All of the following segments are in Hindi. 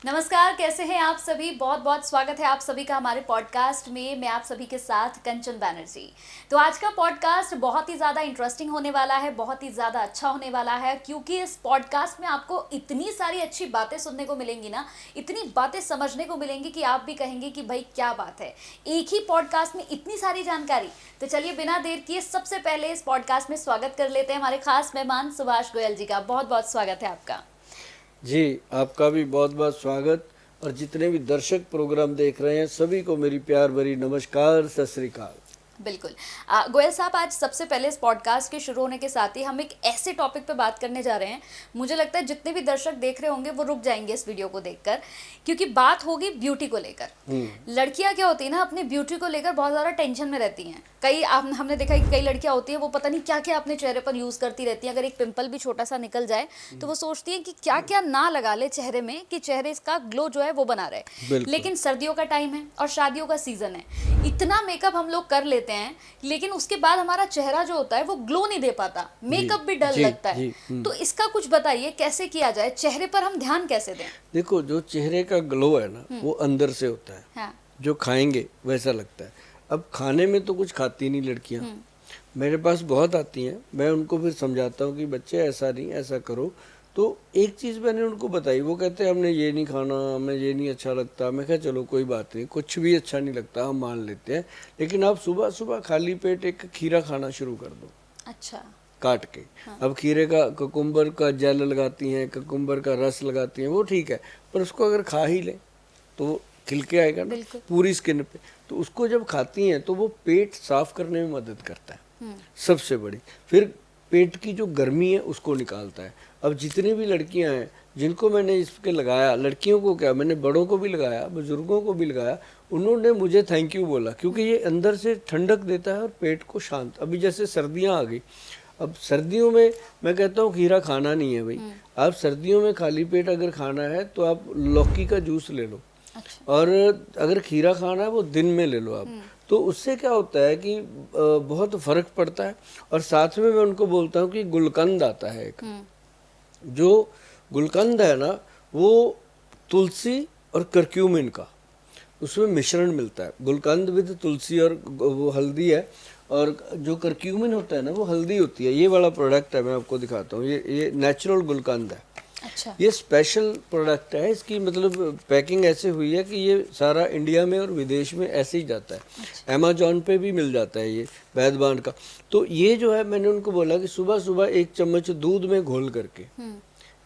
नमस्कार, कैसे हैं आप सभी। बहुत बहुत स्वागत है आप सभी का हमारे पॉडकास्ट में। मैं आप सभी के साथ कंचन बैनर्जी। तो आज का पॉडकास्ट बहुत ही ज़्यादा इंटरेस्टिंग होने वाला है, बहुत ही ज़्यादा अच्छा होने वाला है, क्योंकि इस पॉडकास्ट में आपको इतनी सारी अच्छी बातें सुनने को मिलेंगी ना, इतनी बातें समझने को मिलेंगी कि आप भी कहेंगे कि भाई क्या बात है, एक ही पॉडकास्ट में इतनी सारी जानकारी। तो चलिए बिना देर किए सबसे पहले इस पॉडकास्ट में स्वागत कर लेते हैं हमारे खास मेहमान सुभाष गोयल जी का। बहुत बहुत स्वागत है आपका। जी, आपका भी बहुत बहुत स्वागत। और जितने भी दर्शक प्रोग्राम देख रहे हैं सभी को मेरी प्यार भरी नमस्कार, सत श्री अकाल। बिल्कुल। गोयल साहब, आज सबसे पहले इस पॉडकास्ट के शुरू होने के साथ ही हम एक ऐसे टॉपिक पे बात करने जा रहे हैं, मुझे लगता है जितने भी दर्शक देख रहे होंगे वो रुक जाएंगे इस वीडियो को देखकर, क्योंकि बात होगी ब्यूटी को लेकर। लड़कियां क्या होती है ना, अपनी ब्यूटी को लेकर बहुत ज़्यादा टेंशन में रहती हैं। हमने देखा है कि कई लड़कियां होती हैं वो पता नहीं क्या क्या अपने चेहरे पर यूज़ करती रहती हैं। अगर एक पिंपल भी छोटा सा निकल जाए तो वो सोचती हैं कि क्या क्या ना लगा ले चेहरे में कि चेहरे का ग्लो जो है वो बना रहे। लेकिन सर्दियों का टाइम है और शादियों का सीजन है, इतना मेकअप हम लोग कर लेते हैं, लेकिन उसके बाद हमारा चेहरा जो होता है वो ग्लो नहीं दे पाता, मेकअप भी डल लगता है। तो इसका कुछ बताइए, कैसे किया जाए, चेहरे पर हम ध्यान कैसे दें। देखो, जो चेहरे का ग्लो है ना वो अंदर से होता है। हाँ। जो खाएंगे वैसा लगता है। अब खाने में तो कुछ खाती नहीं लड़कियां, मेरे पास बहुत आती हैं, मैं उनको फिर समझाता हूँ कि बच्चे ऐसा नहीं, ऐसा करो। तो एक चीज़ मैंने उनको बताई, वो कहते हैं हमने ये नहीं खाना, हमें ये नहीं अच्छा लगता। मैं कहा चलो कोई बात नहीं, कुछ भी अच्छा नहीं लगता हम मान लेते हैं, लेकिन आप सुबह सुबह खाली पेट एक खीरा खाना शुरू कर दो। अच्छा। काट के। हाँ। अब खीरे का कुकुम्बर का जेल लगाती हैं, कुकुम्बर का रस लगाती हैं, वो ठीक है, पर उसको अगर खा ही लें तो वो खिल के आएगा ना पूरी स्किन पे। तो उसको जब खाती हैं तो वो पेट साफ करने में मदद करता है सबसे बड़ी। फिर पेट की जो गर्मी है उसको निकालता है। अब जितनी भी लड़कियां हैं जिनको मैंने इसके लगाया, लड़कियों को क्या, मैंने बड़ों को भी लगाया, बुजुर्गों को भी लगाया, उन्होंने मुझे थैंक यू बोला, क्योंकि ये अंदर से ठंडक देता है और पेट को शांत। अभी जैसे सर्दियां आ गई, अब सर्दियों में मैं कहता हूँ खीरा खाना नहीं है भाई। आप सर्दियों में खाली पेट अगर खाना है तो आप लौकी का जूस ले लो। अच्छा। और अगर खीरा खाना है वो दिन में ले लो आप। तो उससे क्या होता है कि बहुत फर्क पड़ता है। और साथ में मैं उनको बोलता हूँ कि गुलकंद आता है एक, जो गुलकंद है ना वो तुलसी और करक्यूमिन का उसमें मिश्रण मिलता है। गुलकंद विद तुलसी और वो हल्दी है, और जो करक्यूमिन होता है ना वो हल्दी होती है। ये वाला प्रोडक्ट है, मैं आपको दिखाता हूँ। ये नेचुरल गुलकंद है। अच्छा। ये स्पेशल प्रोडक्ट है, इसकी मतलब पैकिंग ऐसे हुई है कि ये सारा इंडिया में और विदेश में ऐसे ही जाता है। अच्छा। अमेजोन पे भी मिल जाता है ये वैद्यबान का। तो ये जो है, मैंने उनको बोला कि सुबह सुबह 1 चम्मच दूध में घोल करके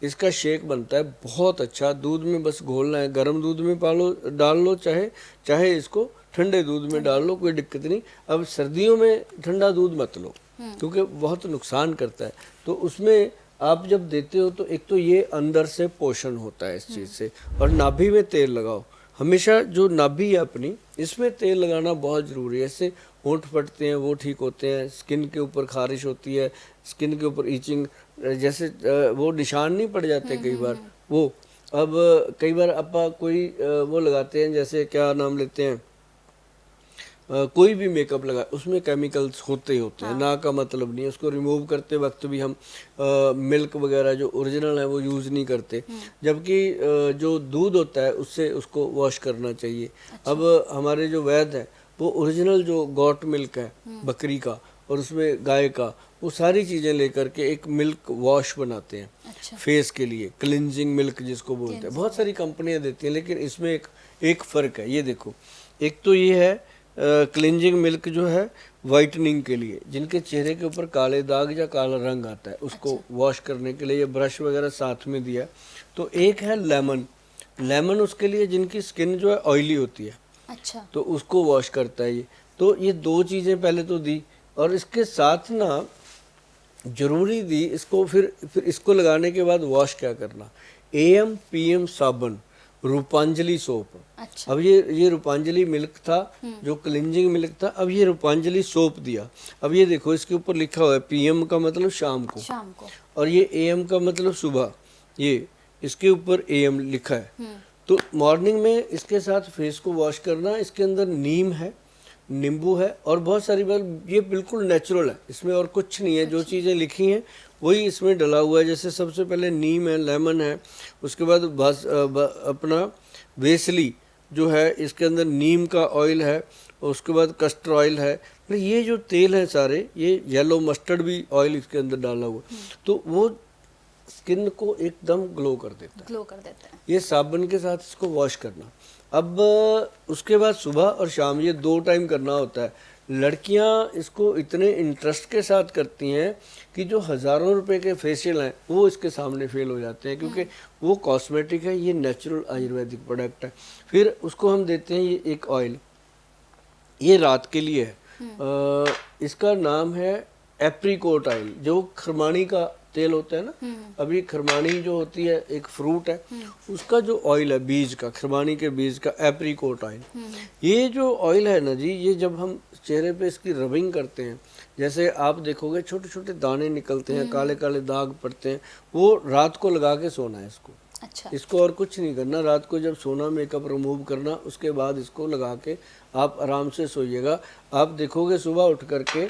इसका शेक बनता है, बहुत अच्छा। दूध में बस घोलना है, गर्म दूध में डाल लो, चाहे इसको ठंडे दूध में डाल लो, कोई दिक्कत नहीं। अब सर्दियों में ठंडा दूध मत लो क्योंकि बहुत नुकसान करता है। तो उसमें आप जब देते हो तो एक तो ये अंदर से पोषण होता है इस चीज़ से। और नाभि में तेल लगाओ हमेशा, जो नाभि है अपनी, इसमें तेल लगाना बहुत ज़रूरी है। इससे होंठ फटते हैं वो ठीक होते हैं, स्किन के ऊपर खारिश होती है, स्किन के ऊपर ईचिंग जैसे वो निशान नहीं पड़ जाते कई बार वो। अब कई बार आप कोई वो लगाते हैं, जैसे क्या नाम लेते हैं, कोई भी मेकअप लगा उसमें केमिकल्स होते ही होते हैं। ना का मतलब नहीं है, उसको रिमूव करते वक्त भी हम मिल्क वगैरह जो ओरिजिनल है वो यूज़ नहीं करते, जबकि जो दूध होता है उससे उसको वॉश करना चाहिए। अच्छा। अब हमारे जो वैद्य हैं वो ओरिजिनल जो गॉट मिल्क है बकरी का और उसमें गाय का, वो सारी चीज़ें लेकर के एक मिल्क वॉश बनाते हैं। अच्छा। फेस के लिए क्लिनजिंग मिल्क जिसको बोलते हैं, बहुत सारी कंपनियां देती हैं, लेकिन इसमें एक फ़र्क है। ये देखो, एक तो ये है क्लिनजिंग मिल्क जो है वाइटनिंग के लिए, जिनके चेहरे के ऊपर काले दाग या काला रंग आता है उसको वॉश करने के लिए, ये ब्रश वगैरह साथ में दिया। तो एक है लेमन उसके लिए जिनकी स्किन जो है ऑयली होती है। अच्छा। तो उसको वॉश करता है ये। तो ये 2 चीज़ें पहले तो दी, और इसके साथ ना जरूरी दी इसको, फिर इसको लगाने के बाद वॉश क्या करना, AM PM साबुन, रूपांजलि सोप। अच्छा। अब ये रूपांजलि मिल्क था जो क्लिनजिंग मिल्क था, अब ये रूपांजलि सोप दिया। अब ये देखो इसके ऊपर लिखा हुआ है PM का मतलब शाम को, और ये AM का मतलब सुबह, ये इसके ऊपर AM लिखा है। तो मॉर्निंग में इसके साथ फेस को वॉश करना। इसके अंदर नीम है, नींबू है और बहुत सारी बार ये बिल्कुल नेचुरल है, इसमें और कुछ नहीं है। जो चीज़ें लिखी हैं वही इसमें डला हुआ है। जैसे सबसे पहले नीम है, लेमन है, उसके बाद अपना वेसली जो है, इसके अंदर नीम का ऑयल है, उसके बाद कस्टर ऑयल है। मतलब ये जो तेल है सारे, ये येलो मस्टर्ड भी ऑयल इसके अंदर डाला हुआ, तो वो स्किन को एकदम ग्लो कर देता है। ये साबुन के साथ इसको वॉश करना। अब उसके बाद सुबह और शाम ये 2 टाइम करना होता है। लड़कियां इसको इतने इंटरेस्ट के साथ करती हैं कि जो हज़ारों रुपए के फेशियल हैं वो इसके सामने फेल हो जाते हैं, क्योंकि वो कॉस्मेटिक है, ये नेचुरल आयुर्वेदिक प्रोडक्ट है। फिर उसको हम देते हैं ये एक ऑयल, ये रात के लिए है। इसका नाम है एप्रीकोट ऑयल, जो खरमानी का तेल होता है ना। अभी खरमानी जो होती है एक फ्रूट है, उसका जो ऑयल है बीज का, खरमानी के बीज का, एप्रीकोट ऑयल। ये जो ऑयल है ना जी, ये जब हम चेहरे पे इसकी रबिंग करते हैं, जैसे आप देखोगे छोटे छोटे दाने निकलते हैं, काले काले दाग पड़ते हैं, वो रात को लगा के सोना है इसको। अच्छा। इसको और कुछ नहीं करना, रात को जब सोना मेकअप रिमूव करना, उसके बाद इसको लगा के आप आराम से सोइएगा। आप देखोगे सुबह उठ करके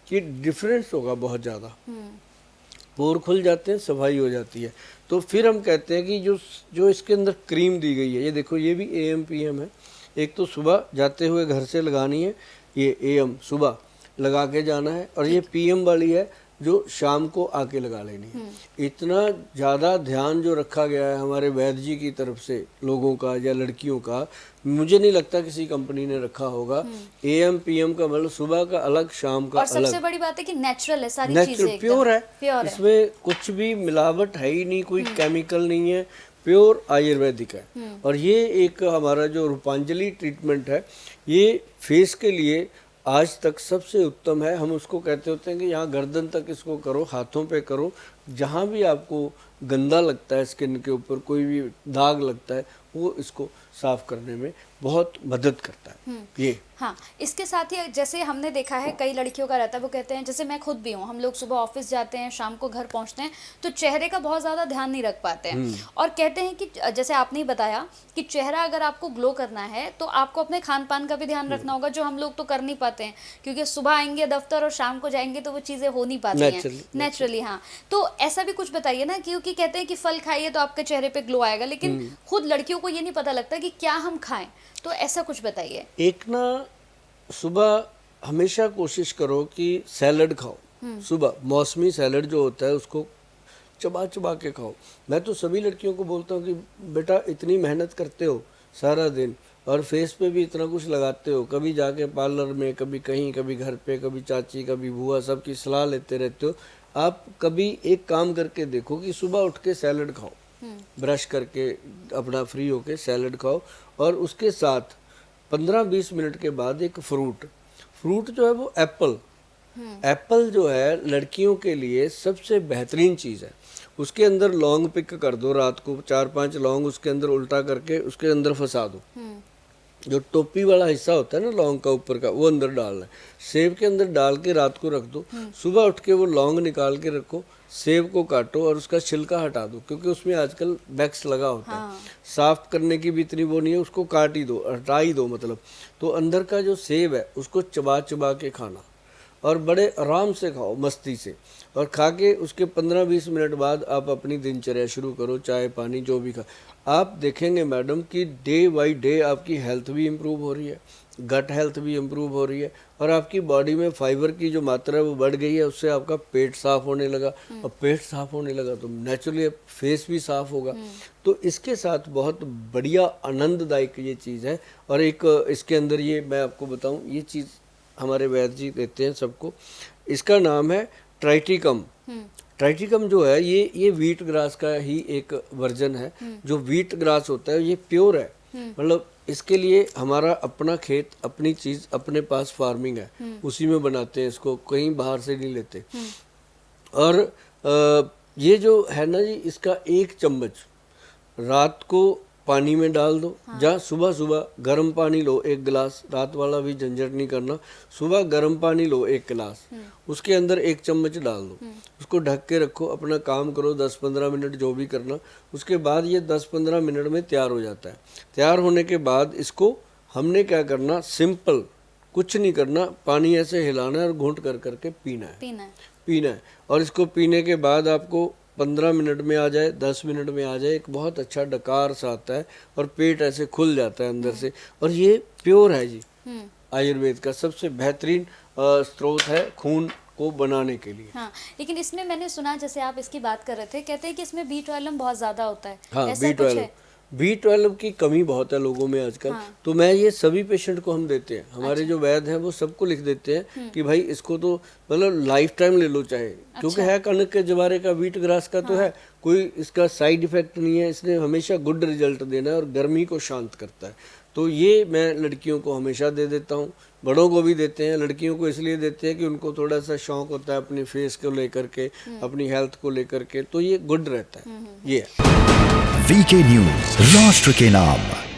कि डिफरेंस होगा बहुत ज़्यादा, पोर खुल जाते हैं, सफाई हो जाती है। तो फिर हम कहते हैं कि जो इसके अंदर क्रीम दी गई है, ये देखो ये भी AM PM है। एक तो सुबह जाते हुए घर से लगानी है, ये AM सुबह लगा के जाना है, और ये PM वाली है जो शाम को आके लगा लेनी है। इतना ज़्यादा ध्यान जो रखा गया है हमारे वैद्य जी की तरफ से लोगों का या लड़कियों का, मुझे नहीं लगता किसी कंपनी ने रखा होगा। AM PM का मतलब सुबह का अलग, शाम का अलग। और सबसे बड़ी बात है कि नेचुरल है, सारी चीजें प्योर है, प्योर है। इसमें कुछ भी मिलावट है ही नहीं, कोई केमिकल नहीं है, प्योर आयुर्वेदिक है। और ये एक हमारा जो रूपांजलि ट्रीटमेंट है, ये फेस के लिए आज तक सबसे उत्तम है। हम उसको कहते होते हैं कि यहाँ गर्दन तक इसको करो, हाथों पे करो, जहाँ भी आपको गंदा लगता है स्किन के ऊपर, कोई भी दाग लगता है, वो इसको साफ करने में बहुत मदद करता है ये। हाँ, इसके साथ ही जैसे हमने देखा है कई लड़कियों का रहता है, वो कहते हैं, जैसे मैं खुद भी हूँ, हम लोग सुबह ऑफिस जाते हैं, शाम को घर पहुँचते हैं, तो चेहरे का बहुत ज़्यादा ध्यान नहीं रख पाते हैं। और कहते हैं कि जैसे आपने ही बताया कि चेहरा अगर आपको ग्लो करना है तो आपको अपने खान पान का भी ध्यान रखना होगा, जो हम लोग तो कर नहीं पाते हैं, क्योंकि सुबह आएंगे दफ्तर और शाम को जाएंगे तो वो चीज़ें हो नहीं पाती हैं नेचुरली। हाँ, तो ऐसा भी कुछ बताइए ना, क्योंकि कहते हैं कि फल खाइए तो आपके चेहरे पे ग्लो आएगा, लेकिन खुद लड़कियों को ये नहीं पता लगता कि क्या हम खाएं, तो ऐसा कुछ बताइए। एक ना, सुबह हमेशा कोशिश करो कि सैलड खाओ। सुबह मौसमी सैलड जो होता है उसको चबा चबा के खाओ। मैं तो सभी लड़कियों को बोलता हूँ कि बेटा इतनी मेहनत करते हो सारा दिन, और फेस पे भी इतना कुछ लगाते हो, कभी जाके पार्लर में, कभी कहीं, कभी घर पे, कभी चाची, कभी बुआ, सबकी सलाह लेते रहते हो। आप कभी एक काम करके देखो कि सुबह उठ के सैलड खाओ, ब्रश करके अपना फ्री होके सैलड खाओ, और उसके साथ 15-20 मिनट के बाद एक फ्रूट जो है वो एप्पल जो है लड़कियों के लिए सबसे बेहतरीन चीज़ है। उसके अंदर लौंग पिक कर दो, रात को 4-5 लौंग उसके अंदर उल्टा करके उसके अंदर फंसा दो। जो टोपी वाला हिस्सा होता है ना लौंग का ऊपर का, वो अंदर डालना है। सेब के अंदर डाल के रात को रख दो, सुबह उठ के वो लौंग निकाल के रखो, सेब को काटो और उसका छिलका हटा दो, क्योंकि उसमें आजकल वैक्स लगा होता है। साफ करने की भी इतनी वो नहीं है, उसको काट ही दो, हटा ही दो मतलब। तो अंदर का जो सेब है उसको चबा चबा के खाना, और बड़े आराम से खाओ, मस्ती से, और खा के उसके 15-20 मिनट बाद आप अपनी दिनचर्या शुरू करो, चाय पानी जो भी खा। आप देखेंगे मैडम कि डे बाई डे आपकी हेल्थ भी इम्प्रूव हो रही है, गट हेल्थ भी इम्प्रूव हो रही है, और आपकी बॉडी में फाइबर की जो मात्रा है वो बढ़ गई है। उससे आपका पेट साफ होने लगा, और पेट साफ होने लगा तो नेचुरली फेस भी साफ होगा। तो इसके साथ बहुत बढ़िया आनंददायक ये चीज़ है। और एक इसके अंदर ये मैं आपको बताऊं, ये चीज़ हमारे वैद्य जी देते हैं सबको, इसका नाम है ट्राइटिकम। ट्राइटिकम जो है ये व्हीट ग्रास का ही एक वर्जन है। जो व्हीट ग्रास होता है ये प्योर है, मतलब इसके लिए हमारा अपना खेत, अपनी चीज़, अपने पास फार्मिंग है, उसी में बनाते हैं इसको, कहीं बाहर से नहीं लेते। और ये जो है ना जी, इसका 1 चम्मच रात को पानी में डाल दो। जहाँ सुबह सुबह गर्म पानी लो 1 गिलास, रात वाला भी झंझट नहीं करना, सुबह गर्म पानी लो 1 गिलास, उसके अंदर 1 चम्मच डाल दो, उसको ढक के रखो, अपना काम करो 10-15 मिनट जो भी करना। उसके बाद ये 10-15 मिनट में तैयार हो जाता है। तैयार होने के बाद इसको हमने क्या करना, सिंपल कुछ नहीं करना, पानी ऐसे हिलाना है और घूंट कर करके पीना है। और इसको पीने के बाद आपको 15 मिनट में आ जाए, 10 मिनट में आ जाए, एक बहुत अच्छा डकार सा आता है और पेट ऐसे खुल जाता है अंदर से। और ये प्योर है जी, आयुर्वेद का सबसे बेहतरीन स्रोत है खून को बनाने के लिए। हाँ, लेकिन इसमें मैंने सुना, जैसे आप इसकी बात कर रहे थे, कहते हैं कि इसमें B12 बहुत ज्यादा होता है। हाँ, ऐसा कुछ है? B12 की कमी बहुत है लोगों में आजकल। हाँ। तो मैं ये सभी पेशेंट को हम देते हैं, हमारे जो वैद्य हैं वो सबको लिख देते हैं कि भाई इसको तो मतलब लाइफ टाइम ले लो चाहे, क्योंकि है कनक के जवारे का, व्हीट ग्रास का तो है, कोई इसका साइड इफेक्ट नहीं है, इसने हमेशा गुड रिजल्ट देना है और गर्मी को शांत करता है। तो ये मैं लड़कियों को हमेशा दे देता हूँ, बड़ों को भी देते हैं। लड़कियों को इसलिए देते हैं कि उनको थोड़ा सा शौक होता है अपनी फेस को लेकर के, अपनी हेल्थ को लेकर के, तो ये गुड रहता है। ये वीके न्यूज, राष्ट्र के नाम।